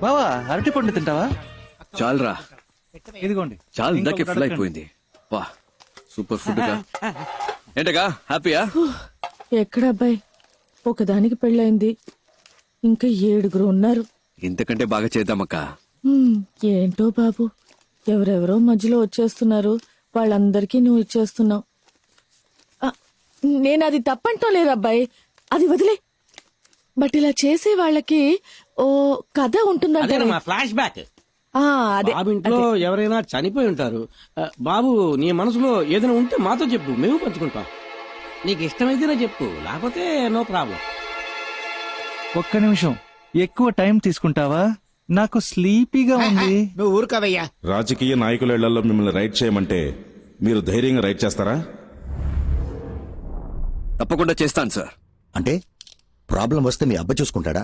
బావా అరటి పండు తింటావా? చాలరా, ఇదిగోండి. చాలా ఇందాకే ఇంకొకటి ఫుల్ అడగండి. అయిపోయింది. వా సూపర్ ఫుడ్ గా. ఏంటగా హ్యాపీయా? ఎక్కడబ్బాయి, ఒకదానికి పెళ్ళైంది, ఇంకా 7 ఉన్నారు. ఇంతకంటే బాగా చేద్దామక్క. ఏంటో బాబు, ఎవరెవరో మధ్యలో వచ్చేస్తున్నారు, వాళ్ళందరికీ నువ్వు ఇచ్చేస్తున్నావు. నేను అది తప్పంటం లేదబ్బాయి, అది వదిలే. బట్ ఇలా చేసే వాళ్ళకి ఓ కథ ఉంటుందంటే ఫ్లాష్ బ్యాక్. అదే బాబు ఇంట్లో ఎవరైనా చనిపోయి ఉంటారు. బాబు నీ మనసులో ఏదైనా ఉంటే మాతో చెప్పు, మేము పంచుకుంటాం. నీకు ఇష్టమైతేనే చెప్పు, లేకపోతే నో ప్రాబ్లం. ఒక్క నిమిషం, ఎక్కువ టైం తీసుకుంటావా? నాకు స్లీపీగా ఉంది. నువ్వు ఊరుకోవయ్యా. రాజకీయ నాయకుల ఇళ్లలో మిమ్మల్ని రైడ్ చేయమంటే మీరు ధైర్యంగా రైడ్ చేస్తారా? తప్పకుండా చేస్తాను సార్. అంటే ప్రాబ్లం వస్తే మీ అబ్బ చూసుకుంటాడా?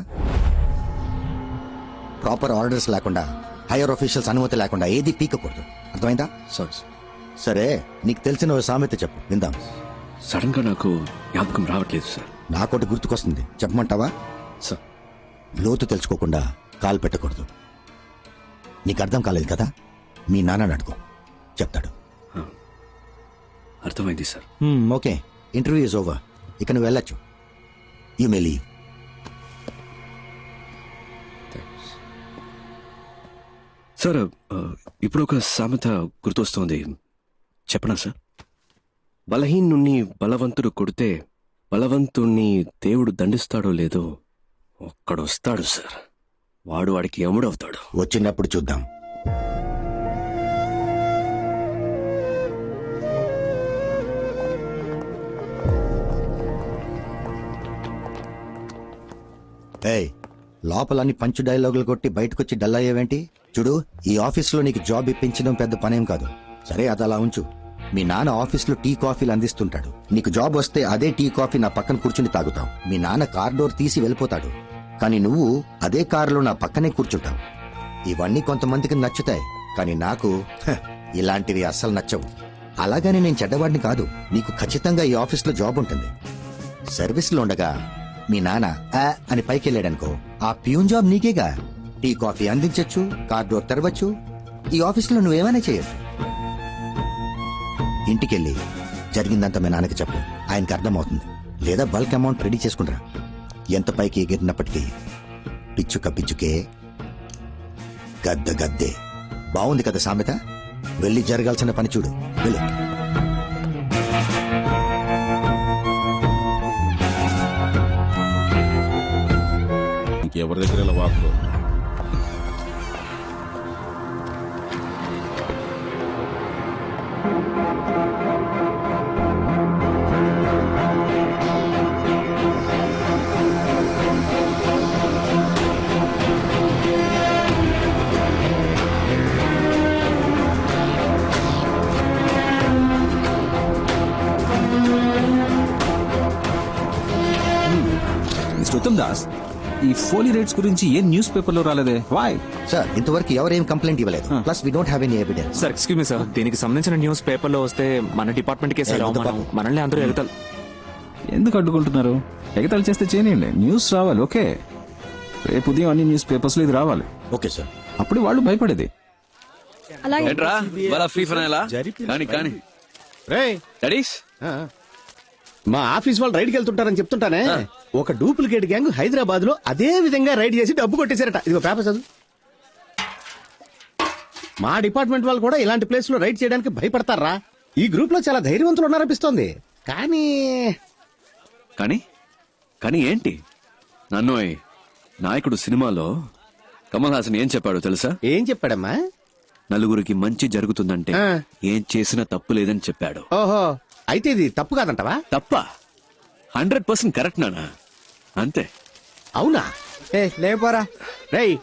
ప్రాపర్ ఆర్డర్స్ లేకుండా, హైయర్ ఆఫీషియల్స్ అనుమతి లేకుండా ఏది పీకకూడదు, అర్థమైందా? సారీ. సరే, నీకు తెలిసిన ఓ సామెత చెప్పు, విందాం. సడన్ గా నాకు జ్ఞాపకం రావట్లేదు సార్. నాకోటి గుర్తుకొస్తుంది, చెప్పమంటావా? సార్, లోతు తెలుసుకోకుండా కాలు పెట్టకూడదు. నీకు అర్థం కాలేదు కదా, మీ నాన్నని అడుగు, చెప్తాడు. అర్థమైంది sir. Okay, interview is over, ఇక నువ్వు వెళ్ళొచ్చు. You may leave. సార్, ఇప్పుడు ఒక సామెత గుర్తొస్తోంది, చెప్పనా సార్? బలహీనుణ్ణి బలవంతుడు కొడితే బలవంతుణ్ణి దేవుడు దండిస్తాడో లేదో ఒక్కడొస్తాడు సార్, వాడు వాడికి యముడవుతాడు. వచ్చినప్పుడు చూద్దాం. ఏయ్, లోపలన్నీ పంచు డైలాగులు కొట్టి బయటకొచ్చి డల్ అయ్యేవేంటి? చూడు, ఈ ఆఫీసులో నీకు జాబ్ ఇప్పించడం పెద్ద పనేం కాదు. సరే, అది అలా ఉంచు. మీ నాన్న ఆఫీసులో టీ కాఫీలు అందిస్తుంటాడు. నీకు జాబ్ వస్తే అదే టీ కాఫీ నా పక్కన కూర్చుని తాగుతావు. మీ నాన్న కార్ డోర్ తీసి వెళ్ళిపోతాడు, కానీ నువ్వు అదే కారులో నా పక్కనే కూర్చుంటావు. ఇవన్నీ కొంతమందికి నచ్చుతాయి, కానీ నాకు ఇలాంటివి అస్సలు నచ్చవు. అలాగని నేను చెడ్డవాడిని కాదు. నీకు ఖచ్చితంగా ఈ ఆఫీసులో జాబ్ ఉంటుంది. సర్వీస్లో ఉండగా మీ నాన్న అని పైకి వెళ్ళాడనుకో, ఆ ప్యూన్ జాబ్ నీకేగా. టీ కాఫీ అందించచ్చు, కార్ డోర్ తెరవచ్చు, ఈ ఆఫీసులో నువ్వేమైనా చేయొచ్చు. ఇంటికెళ్ళి జరిగిందంతా మీ నాన్నకి చెప్పు, ఆయనకి అర్థమవుతుంది. లేదా బల్క్ అమౌంట్ రెడీ చేసుకుంటా. ఎంత పైకి ఎగిరినప్పటికీ పిచ్చుక పిచ్చుకే, గద్ద గద్దే. బాగుంది కదా సామెత? వెళ్ళి జరగాల్సిన పని చూడు, వెళ్ళు. ఇంకెవరి దగ్గర ఇలా వాకు. ఉత్తమ్ దాస్, ఈ ఫోలీ రేట్స్ గురించి ఏ న్యూస్ పేపర్ లో రాలేదే? వై సార్, ఇంతవరకు ఎవరేం కంప్లైంట్ ఇవ్వలేదు. Plus we don't have any evidence. Sir, excuse me sir, దీనికి సంబంధించిన న్యూస్ పేపర్ లో వస్తే మన డిపార్ట్మెంట్ కే సార్ అవమానం. మనల్ని అందరూ ఎగతాలు. ఎందుకు అడ్డుకుంటున్నారు? ఎగతాళి చేస్తే చేయనియండి, న్యూస్ రావాలి. ఓకే, రేపు ఉదయం అన్ని న్యూస్ పేపర్స్ లో ఇది రావాలి. Okay sir. అప్పుడు వాళ్ళు భయపడేది. ఏంట్రా వాళ్ళ ఫ్రీ ఫైనలా? కానీ కానీ డాడీస్, మా ఆఫీస్ వాళ్ళు రైడ్కి వెళ్తుంటారని చెప్తుంటానే. ఒక డూప్లికేట్ గ్యాంగ్ హైదరాబాద్ లో అదే విధంగా రైడ్ చేసి డబ్బు కొట్టేశారట. ఇదిగో పేపర్ చదువు. మా డిపార్ట్మెంట్ వాళ్ళు కూడా ఇలాంటి ప్లేస్ లో రైడ్ చేయడానికి భయపడతారా? ఈ గ్రూప్ లో చాలా ధైర్యవంతులు ఉన్నారనిపిస్తోంది. కానీ కానీ కానీ ఏంటి? నన్ను నాయకుడు సినిమాలో కమల్ హాసన్ ఏం చెప్పాడో తెలుసా? ఏం చెప్పాడమ్మా? నలుగురికి మంచి జరుగుతుందంటే ఏం చేసినా తప్పు లేదని చెప్పాడు. ఓహో, అయితే ఇది తప్పు కాదంటవా? తప్ప 100% కరెక్ట్ నానా, అంతే. అవునా? లేపోరా రేయ్,